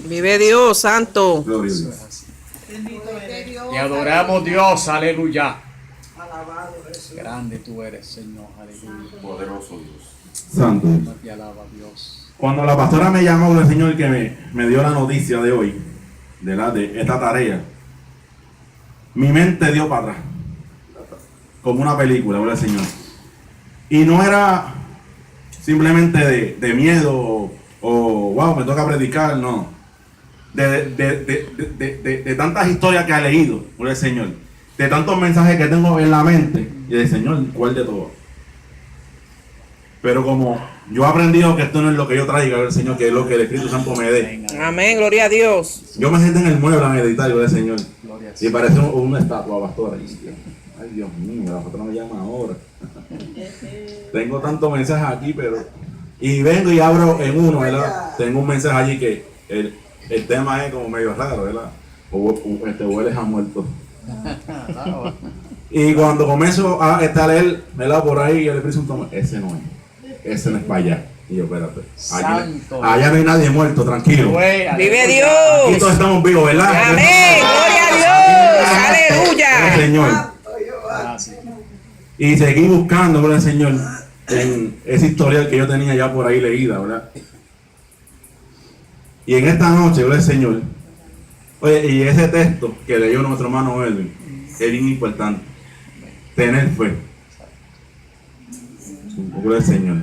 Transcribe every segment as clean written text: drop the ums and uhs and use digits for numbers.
Vive Dios, santo. Gloria a Dios. Te adoramos, Dios, aleluya. Alabado Jesús. Grande tú eres, Señor, aleluya. Poderoso Dios. Santo. Te alaba, Dios. Cuando la pastora me llamó, el Señor que me dio la noticia de hoy, de esta tarea, mi mente dio para atrás. Como una película, gloria al Señor. Y no era simplemente de miedo o wow, me toca predicar, no. De tantas historias que ha leído, gloria al Señor. De tantos mensajes que tengo en la mente. Y del Señor, ¿cuál de todos? Pero como yo he aprendido que esto no es lo que yo traiga al Señor, que es lo que el Espíritu Santo me dé. Amén, gloria a Dios. Yo me siento en el mueble a meditar, gloria al Señor. Gloria a Y Dios. parece una estatua, pastora. Ay, Dios mío, la pastora me llama ahora. Tengo tantos mensajes aquí, pero... Y vengo y abro en uno, ¿verdad? Tengo un mensaje allí que el tema es como medio raro, ¿verdad? Hueles a muerto. Y cuando comienzo a leer, ¿verdad? Por ahí, el Espíritu Santo, ese no es para allá. Y yo, espérate, allá no hay nadie muerto, tranquilo. Vive Aquí Dios. todos estamos vivos, ¿verdad? Amén, gloria a Dios. Aleluya. Señor. Gracias. Y seguí buscando, ¿verdad, Señor? En ese historial que yo tenía ya por ahí leída, ¿verdad? Y en esta noche, ¿verdad, Señor? Oye, y ese texto que leyó nuestro hermano Elvin, es bien importante. Tener fe. Gloria al Señor.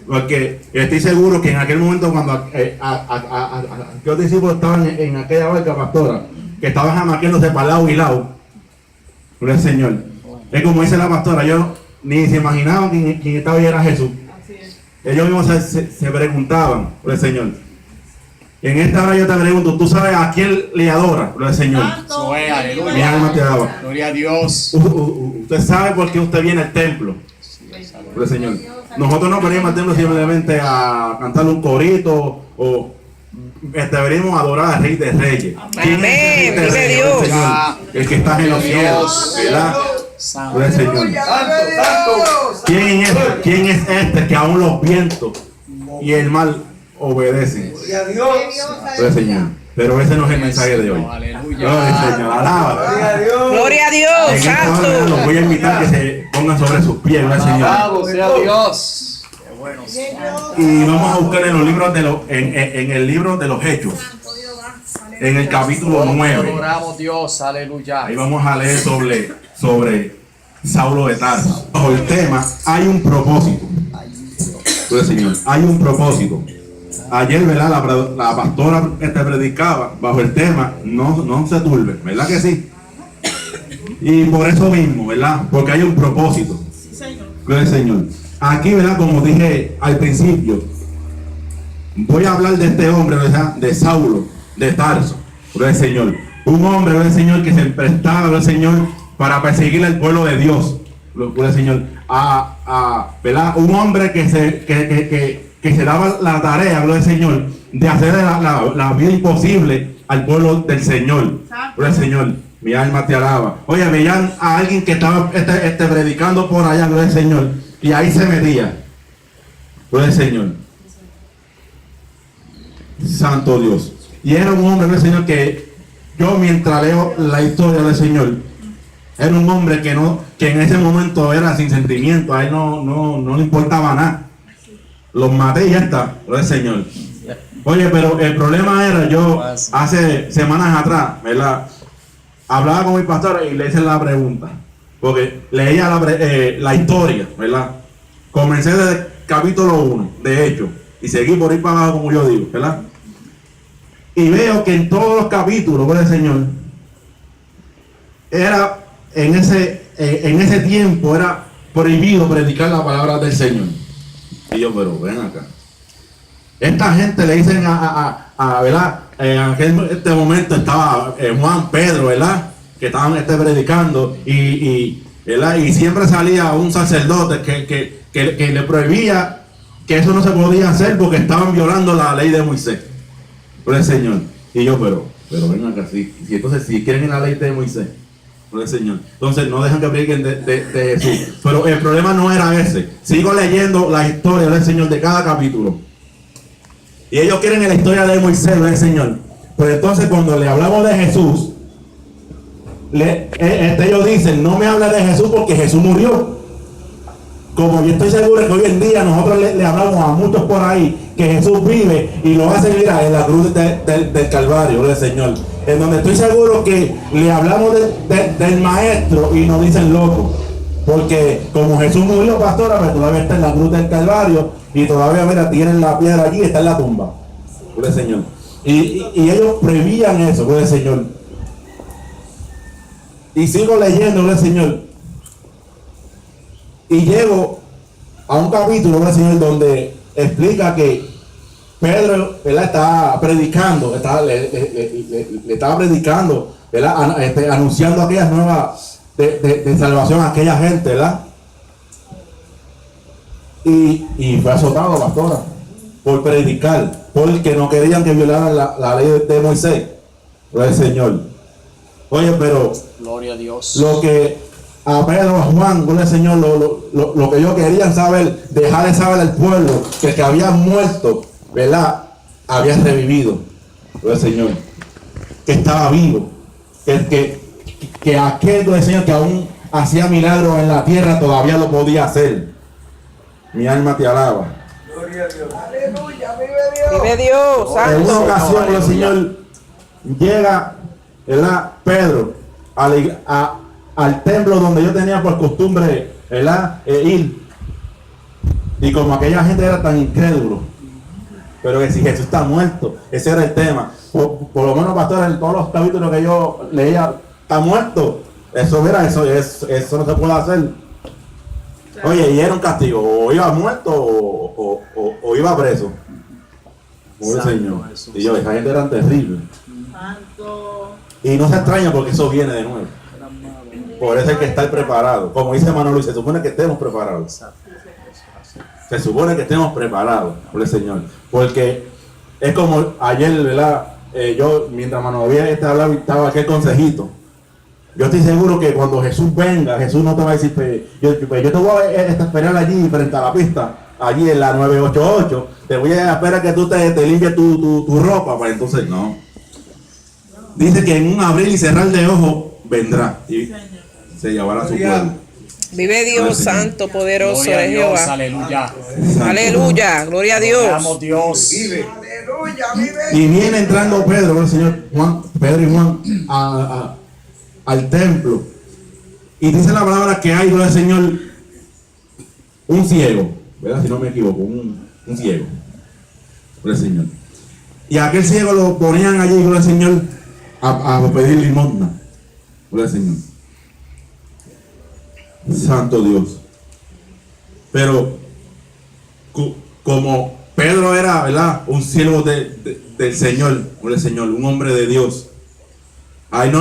Porque estoy seguro que en aquel momento cuando aquellos discípulos estaban en aquella barca, pastora, que estaban jamaqueándose para lado y lado, gloria al Señor. Es como dice la pastora, ellos ni se imaginaban quién estaba y era Jesús. Ellos mismos se preguntaban, gloria al Señor. En esta hora yo te pregunto, ¿tú sabes a quién le adora, gloria al Señor? Eso es, aleluya. Mi alma te alaba. Gloria a Dios. Usted sabe por qué usted viene al templo, gloria al Señor. Nosotros no venimos al templo simplemente a cantar un corito o venimos a adorar al Rey de Reyes. ¿Quién es ese Rey de Vive Reyes? Dios. El Señor, el que está en los cielos, ¿verdad? Gloria al Señor. ¿Quién es este que aún los vientos y el mar obedecen? Gloria a Dios. Gloria al Señor. Pero ese no es el mensaje de hoy. Aleluya. Gloria al Señor. Alaba. Gloria a Dios. Gloria a En Dios, esta hora los santo. voy a invitar que se pongan sobre sus pies, gloria al Señor. Alabado sea Dios. Qué bueno. Y vamos a buscar en los libros en el libro de los Hechos, en el capítulo 9. Adoramos Dios, aleluya. Ahí vamos a leer sobre Saulo de Tarso. Bajo el tema hay un propósito. Pues, Señor, hay un propósito. Ayer, ¿verdad? La pastora predicaba bajo el tema no se turbe, ¿verdad que sí? Y por eso mismo, ¿verdad? Porque hay un propósito. Gloria al Señor. Aquí, ¿verdad? Como dije al principio, voy a hablar de este hombre, ¿verdad? De Saulo de Tarso. Gloria al Señor. Un hombre, gloria al Señor, que se prestaba, gloria al Señor, para perseguir al pueblo de Dios. Gloria al Señor. ¿Verdad? Un hombre que se daba la tarea, gloria al Señor, de hacer la vida imposible al pueblo del Señor. Gloria al Señor. Mi alma te alaba. Oye, veían a alguien que estaba predicando por allá, gloria al Señor, y ahí se metía. Gloria al Señor. Santo Dios. Y era un hombre, gloria al Señor, que yo mientras leo la historia del Señor, era un hombre que en ese momento era sin sentimiento, a él no le importaba nada. Los maté y ya está, gloria al Señor. Oye, pero el problema era, yo hace semanas atrás, ¿verdad? Hablaba con mi pastor y le hice la pregunta, porque leía la historia, ¿verdad? Comencé desde el capítulo 1, de hecho, y seguí por ahí para abajo, como yo digo, ¿verdad? Y veo que en todos los capítulos, gloria al Señor, era en ese tiempo era prohibido predicar la palabra del Señor. Y yo, pero ven acá. Esta gente le dicen ¿verdad? En este momento estaba Juan, Pedro, ¿verdad? Que estaban predicando ¿verdad? Y siempre salía un sacerdote que le prohibía que eso no se podía hacer porque estaban violando la ley de Moisés. Por el Señor. Y yo, pero ven acá, entonces si quieren la ley de Moisés, por el Señor, entonces no dejan que prediquen de Jesús. Pero el problema no era ese. Sigo leyendo la historia del Señor de cada capítulo. Y ellos quieren la historia de Moisés, del Señor. Pero entonces cuando le hablamos de Jesús, ellos dicen, no me habla de Jesús porque Jesús murió. Como yo estoy seguro que hoy en día nosotros le hablamos a muchos por ahí que Jesús vive y lo hacen mirar en la cruz del Calvario del Señor. En donde estoy seguro que le hablamos del Maestro y nos dicen loco. Porque como Jesús murió, pastora, pero todavía está en la cruz del Calvario y todavía, mira, tienen la piedra allí y está en la tumba. Gloria al Señor. Y ellos prevían eso, gloria al Señor. Y sigo leyendo, gloria al Señor. Y llego a un capítulo, gloria al Señor, donde explica que Pedro, ¿verdad?, está predicando, le estaba predicando, ¿verdad?, anunciando aquellas nuevas de salvación a aquella gente, ¿verdad? Y fue azotado, pastora, por predicar, porque no querían que violaran la ley de Moisés, gloria al Señor. Oye, pero Gloria a Dios. lo que a Pedro, a Juan, gloria al Señor, lo que ellos querían saber, dejar de saber al pueblo que el que había muerto, ¿verdad?, había revivido, gloria al Señor, que estaba vivo, que aquel, gloria al Señor, que aún hacía milagros en la tierra, todavía lo podía hacer. Mi alma te alaba. Gloria a Dios. Aleluya, vive Dios. Vive Dios, En una santo. ocasión, gloria al Señor, llega, ¿verdad?, Pedro al templo donde yo tenía por costumbre, ¿verdad?, ir. Y como aquella gente era tan incrédulo, pero que si Jesús está muerto, ese era el tema. Por lo menos, pastor, en todos los capítulos que yo leía, está muerto. Eso, mira, eso no se puede hacer. Oye, y era un castigo, o iba muerto o iba preso. Por el Santo Señor. Jesús. Y yo, esa gente era terrible. Santo. Y no se extraña porque eso viene de nuevo. Por eso hay que estar preparado. Como dice Manuel Luis, se supone que estemos preparados. Se supone que estemos preparados por el Señor. Porque es como ayer, ¿verdad? Yo, mientras Manuel hablaba, estaba aquel consejito. Yo estoy seguro que cuando Jesús venga, Jesús no te va a decir, yo te voy a esperar allí frente a la pista, allí en la 988. Te voy a esperar que tú te limpies tu ropa. Pues entonces no. Dice que en un abrir y cerrar de ojos vendrá y se llevará su pueblo. Vive Dios, santo, poderoso Gloria a es Dios. Jehová. Aleluya. Aleluya, gloria a Dios. Adoramos Dios. Aleluya, vive. Y viene entrando Pedro, el Señor Pedro y Juan al templo. Y dice la palabra que hay, gloria al Señor, un ciego, ¿verdad? Si no me equivoco, un ciego, gloria al Señor. Y a aquel ciego lo ponían allí, gloria al Señor, a pedir limosna, gloria al Señor. Santo Dios. Pero como Pedro era, ¿verdad?, un siervo del Señor, gloria al Señor, un hombre de Dios, a él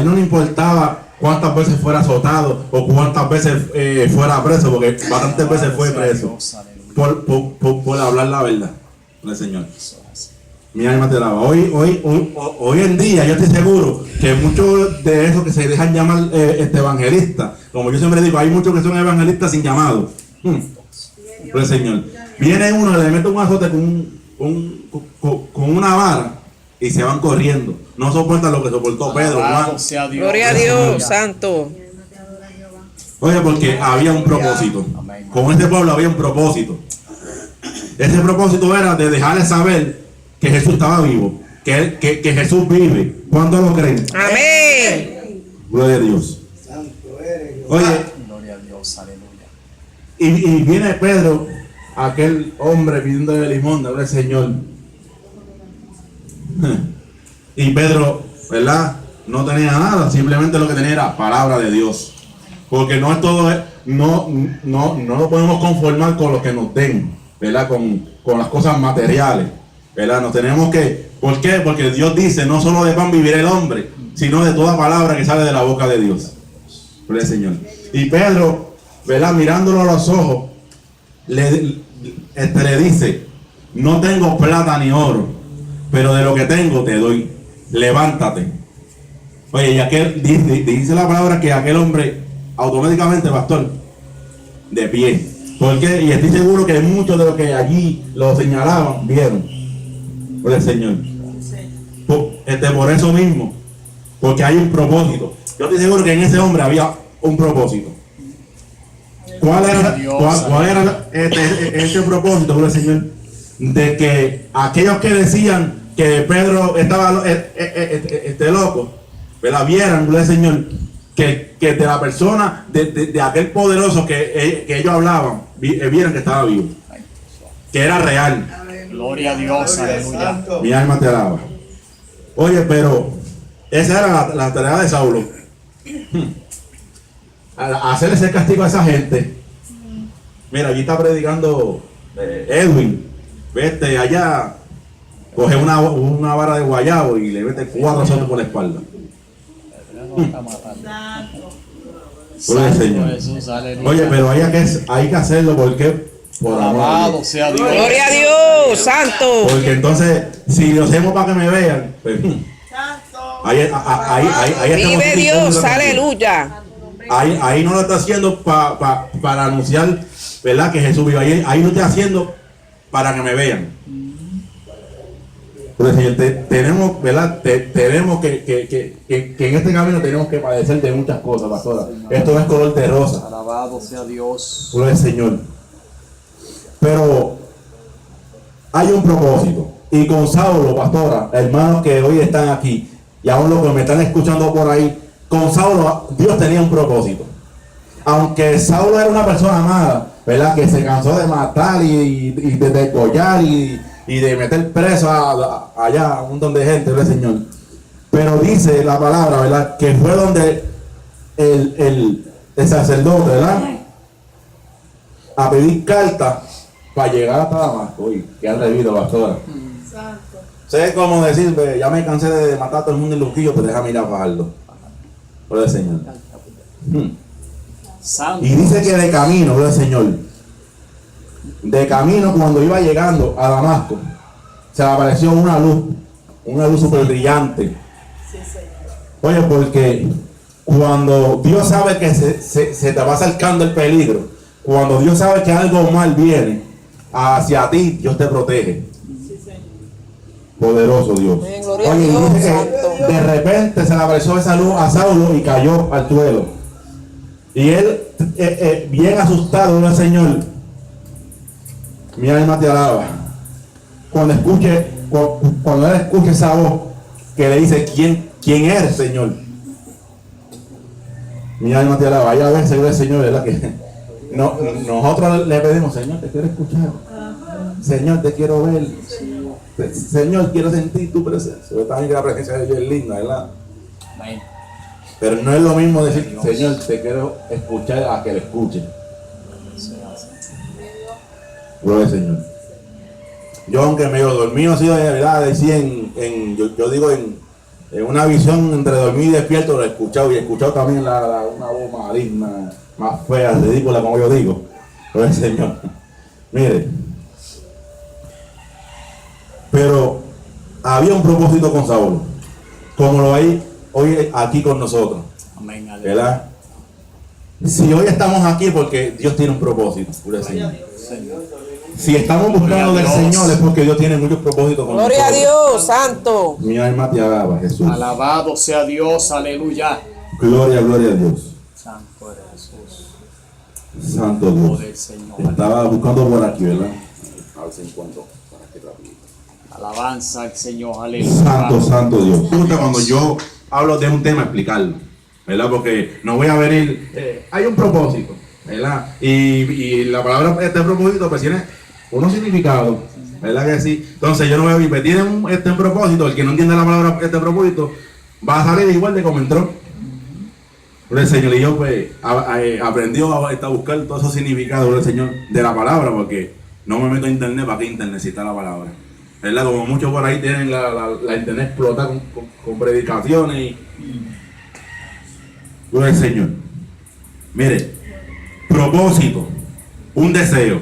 no le importaba cuántas veces fuera azotado o cuántas veces fuera preso, porque bastantes veces fue preso por hablar la verdad, gloria al Señor. Mi alma te alaba. Hoy en día yo estoy seguro que muchos de esos que se dejan llamar evangelistas, como yo siempre digo, hay muchos que son evangelistas sin llamado. Por el Señor. Viene uno, le mete un azote con una vara y se van corriendo. No soportan lo que soportó Pedro, Juan. Alabado sea Dios. Gloria a Dios, santo. Oye, porque había un propósito. Con este pueblo había un propósito. Ese propósito era de dejarles saber que Jesús estaba vivo, que Jesús vive. ¿Cuándo lo creen? Amén. Gloria a Dios. Santo eres Dios. Oye, Gloria a Dios. Aleluya. y viene Pedro, aquel hombre pidiendo limosna, gloria al Señor. Y Pedro, ¿verdad?, no tenía nada, simplemente lo que tenía era palabra de Dios. Porque no es todo, no lo podemos conformar con lo que nos den, ¿verdad?, con las cosas materiales, ¿verdad? Nos tenemos que, ¿por qué? Porque Dios dice, no solo de pan vivirá el hombre, sino de toda palabra que sale de la boca de Dios. Gloria al Señor. Y Pedro, ¿verdad?, mirándolo a los ojos, le dice, no tengo plata ni oro, pero de lo que tengo te doy, levántate. Oye, y aquel, dice la palabra que aquel hombre automáticamente, pastor, de pie. ¿Por qué? Y estoy seguro que muchos de los que allí lo señalaban, vieron. Gloria al Señor. Por eso mismo, porque hay un propósito. Yo estoy seguro que en ese hombre había un propósito. ¿Cuál era ese propósito, gloria al Señor? De que aquellos que decían que Pedro estaba loco, ¿verdad? Vieran, gloria al Señor, que de la persona, de aquel poderoso que ellos hablaban, vieran que estaba vivo, que era real. Gloria a Dios, aleluya. Mi alma te alaba. Oye, pero esa era la tarea de Saulo. Hacer ese castigo a esa gente. Mira, allí está predicando Edwin. Vete allá, coge una vara de guayabo y le mete 4 soles por la espalda. Gloria al Señor. Jesús, aleluya. Oye, pero hay que hacerlo porque por amor a Alabado Dios. sea Dios. Gloria a Dios, santo. Porque entonces, si lo hacemos para que me vean, pues, ahí estamos Vive haciendo Dios, cosas. aleluya. Ahí no lo está haciendo para anunciar, ¿verdad? Que Jesús vive. Ahí lo está haciendo para que me vean. Pues, Señor, tenemos, ¿verdad? Tenemos que en este camino tenemos que padecer de muchas cosas, pastora. Esto no es color de rosa. Alabado sea Dios. Gloria al Señor. Pero hay un propósito. Y con Saulo, pastora, hermanos que hoy están aquí, y aún los que me están escuchando por ahí, con Saulo Dios tenía un propósito. Aunque Saulo era una persona mala, ¿verdad? Que se cansó de matar y de degollar y de meter preso allá a un montón de gente, ¿verdad, Señor? Pero dice la palabra, ¿verdad? Que fue donde el sacerdote, ¿verdad? A pedir carta para llegar hasta Damasco. Uy, que han revido, pastora. Sé cómo decir, ya me cansé de matar a todo el mundo en Luquillo, pues déjame ir a Fajardo. Gloria al Señor. Santo. Y dice que de camino, gloria al Señor, de camino cuando iba llegando a Damasco, se le apareció una luz súper brillante. Oye, porque cuando Dios sabe que se te va acercando el peligro, cuando Dios sabe que algo mal viene hacia ti, Dios te protege. Poderoso Dios. Amén, gloria a Oye, y Dios, dice santo. que de repente se le apareció esa luz a Saulo y cayó al suelo. Y él, bien asustado, el Señor, mi alma te alaba. Cuando él escuche esa voz que le dice, ¿quién eres, Señor? Mi alma te alaba. Allá a veces, el Señor, ¿verdad? Que nosotros le pedimos, Señor, te quiero escuchar. Señor, te quiero ver. Señor, quiero sentir tu presencia. También que la presencia de Dios es linda, ¿verdad? Amén. Pero no es lo mismo decir, Señor, te quiero escuchar a que le escuche. Gloria al Señor. Yo, aunque medio dormido, ha sido de verdad, decía yo digo en una visión entre dormir y despierto, lo he escuchado y he escuchado también una voz maligna, más fea, ridícula, como yo digo. Gloria al Señor. Mire, pero había un propósito con Saulo, como lo hay hoy aquí con nosotros. Amén, aleluya. ¿Verdad? Si hoy estamos aquí porque Dios tiene un propósito. Gloria al Señor. Si estamos buscando del Señor es porque Dios tiene muchos propósitos con Gloria a nosotros. Dios, santo. Mi alma te alaba, Jesús. Alabado sea Dios, aleluya. Gloria a Dios. Santo eres Jesús. Santo Dios. Poder, Señor. Estaba buscando por aquí, ¿verdad? A ver si encuentro por aquí rapidito. Alabanza al Señor, aleluya. Santo Dios. Me gusta cuando yo hablo de un tema explicarlo, ¿verdad? Porque no voy a venir, hay un propósito, ¿verdad? Y la palabra este propósito pues tiene unos significados, ¿verdad que sí? Entonces yo no voy a decir, tiene un propósito, el que no entiende la palabra este propósito va a salir igual de como entró. El Señor y yo pues aprendió a buscar todos esos significados del Señor de la palabra, porque no me meto a internet, ¿para qué internet si está la palabra? ¿Verdad? Como muchos por ahí tienen la internet explota con predicaciones y gloria al Señor. Mire, propósito, un deseo.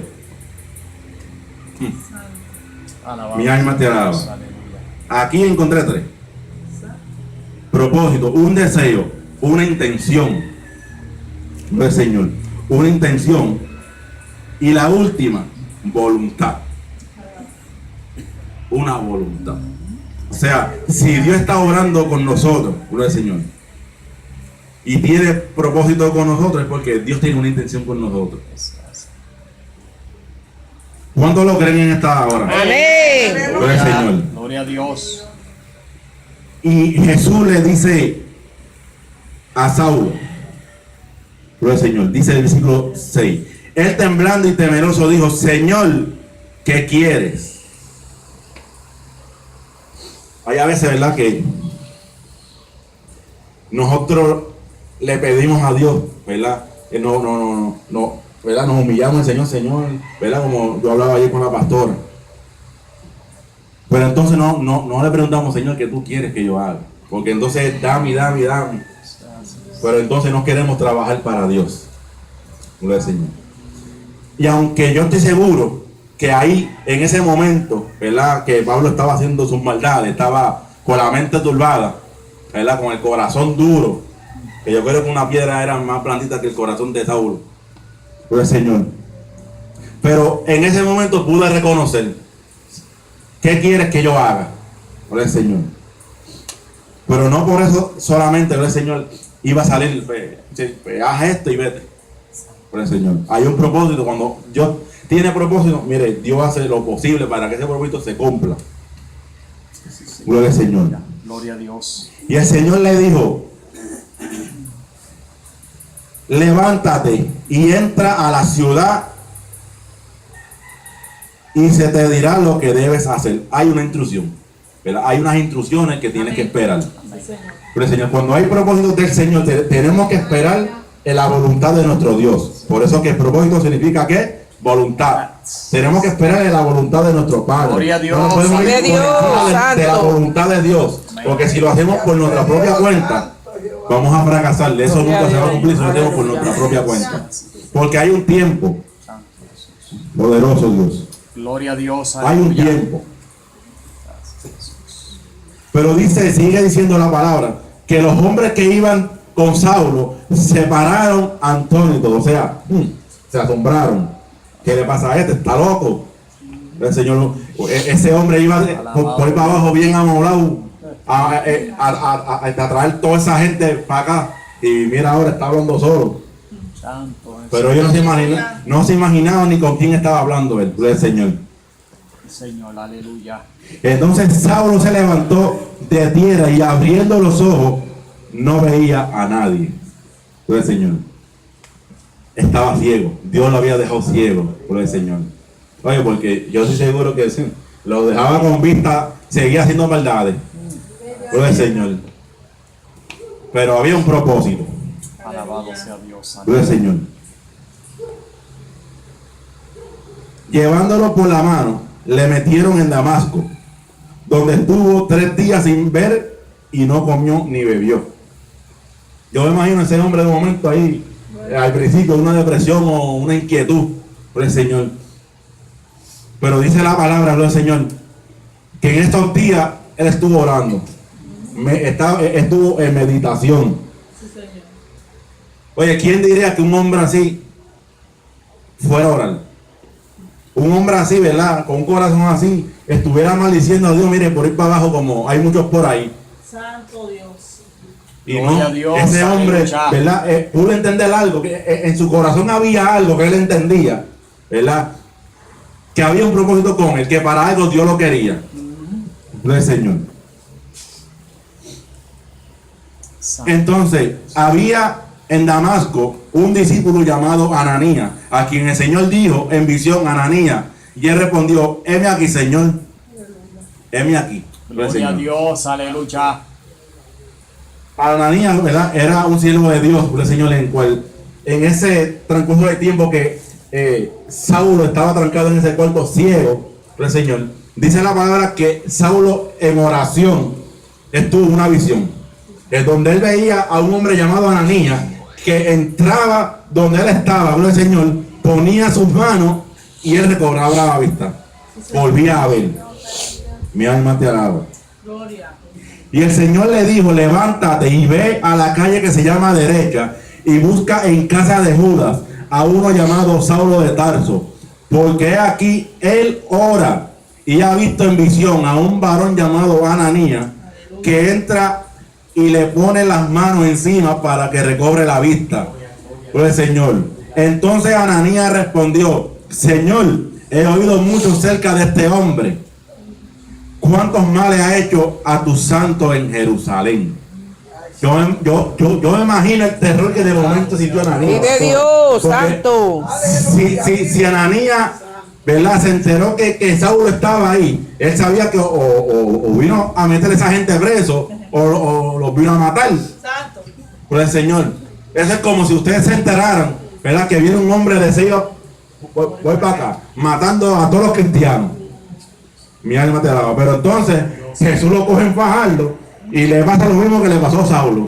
Alabado Mi alma te alaba. sea Dios, aleluya. Aquí encontré 3. Propósito, un deseo, una intención. Gloria al Señor. Una intención. Y la última, voluntad. una voluntad. O sea, si Dios está obrando con nosotros, gloria al Señor, y tiene propósito con nosotros, es porque Dios tiene una intención con nosotros. ¿Cuántos lo creen en esta hora? Amén. Gloria al Señor. Gloria a Dios. Y Jesús le dice a Saulo, gloria al Señor, dice el versículo 6, él temblando y temeroso dijo, Señor, ¿qué quieres? Hay a veces, ¿verdad?, que nosotros le pedimos a Dios, ¿verdad? No, ¿verdad? Nos humillamos al Señor, Señor, ¿verdad? Como yo hablaba ayer con la pastora. Pero entonces no le preguntamos, Señor, ¿qué tú quieres que yo haga? Porque entonces dame. Pero entonces no queremos trabajar para Dios. Gloria al Señor. Y aunque yo estoy seguro que ahí, en ese momento, ¿verdad?, que Pablo estaba haciendo sus maldades, estaba con la mente turbada, ¿verdad?, con el corazón duro, que yo creo que una piedra era más blandita que el corazón de Saulo. Gloria al Señor. Pero en ese momento pude reconocer, ¿qué quieres que yo haga? Gloria al Señor. Pero no por eso solamente, gloria al Señor, iba a salir, haz esto y vete. Gloria al Señor. Hay un propósito. Cuando Dios tiene propósito, mire, Dios hace lo posible para que ese propósito se cumpla. Gloria al Señor. Gloria a Dios. Y el Señor le dijo, levántate y entra a la ciudad y se te dirá lo que debes hacer. Hay una instrucción, ¿verdad? Hay unas instrucciones que tienes que esperar. Pero Señor, cuando hay propósitos del Señor, tenemos que esperar en la voluntad de nuestro Dios. Por eso que el propósito significa ¿qué? Voluntad. Tenemos que esperar en la voluntad de nuestro Padre. Gloria a Dios. No nos podemos ir Gloria a Dios, por encima de la santo. voluntad de Dios. Porque si lo hacemos por nuestra propia cuenta, vamos a fracasar. De eso nunca se va a cumplir si lo hacemos por nuestra propia cuenta. Porque hay un tiempo. Poderoso Dios. Gloria a Dios. Hay un Aleluya. tiempo. Pero sigue diciendo la palabra, que los hombres que iban con Saulo se pararon atónitos, o sea, se asombraron. ¿Qué le pasa a este? ¿Está loco? El Señor, ese hombre iba por ahí para abajo bien amoblado a traer toda esa gente para acá, y mira, ahora está hablando solo. Santo es Pero ellos no se imaginaban ni con quién estaba hablando el Señor. el Señor. Aleluya. Entonces Saulo se levantó de tierra y abriendo los ojos no veía a nadie. Por el Señor. Estaba ciego. Dios lo había dejado ciego por el Señor. Oye, porque yo estoy seguro que sí, lo dejaba con vista, seguía haciendo maldades por el Señor. Pero había un propósito. Alabado sea Dios. Por el Señor. Llevándolo por la mano, le metieron en Damasco, donde estuvo 3 días sin ver y no comió ni bebió. Yo me imagino a ese hombre de momento ahí, al principio, una depresión o una inquietud por el Señor. Pero dice la palabra del Señor que en estos días él estuvo orando, estuvo en meditación. Oye, ¿quién diría que un hombre así fuera a orar? Un hombre así, ¿verdad? Con un corazón así, estuviera maldiciendo a Dios, mire, por ir para abajo como hay muchos por ahí. Santo Dios. Y Gloria no, a Dios, ese hombre, aleluya. ¿verdad? Pudo entender algo, que en su corazón había algo que él entendía, ¿verdad? Que había un propósito con él, que para algo Dios lo quería. Gloria al Señor. Santo. Entonces, había en Damasco un discípulo llamado Ananías, a quien el Señor dijo en visión, Ananías, y él respondió, heme aquí, Señor, heme aquí. Gloria al Gloria a Señor. Dios. Aleluya. Ananías, ¿verdad?, era un siervo de Dios, por el Señor, en cual en ese transcurso de tiempo que Saulo estaba trancado en ese cuarto ciego, por el Señor, dice la palabra que Saulo en oración estuvo una visión, donde él veía a un hombre llamado Ananías que entraba donde él estaba, por el Señor, ponía sus manos y él recobraba la vista, volvía a ver. Mi alma te alaba. Gloria. Y el Señor le dijo, levántate y ve a la calle que se llama Derecha y busca en casa de Judas a uno llamado Saulo de Tarso, porque aquí él ora y ha visto en visión a un varón llamado Ananías que entra y le pone las manos encima para que recobre la vista. Pues Señor. Entonces Ananías respondió: Señor, he oído mucho cerca de este hombre. ¿Cuántos males ha hecho a tus santos en Jerusalén? Yo me imagino el terror que de momento sintió Ananías. Vive Dios, Porque santo. si Ananías, ¿verdad?, se enteró que Saulo estaba ahí, él sabía que o vino a meter a esa gente preso o los vino a matar. Santo. Por el Señor. Eso es como si ustedes se enteraran, ¿verdad?, que viene un hombre de sello, voy para acá, matando a todos los cristianos. Mi alma te alaba. Pero entonces Jesús lo coge en Fajardo y le pasa lo mismo que le pasó a Saulo.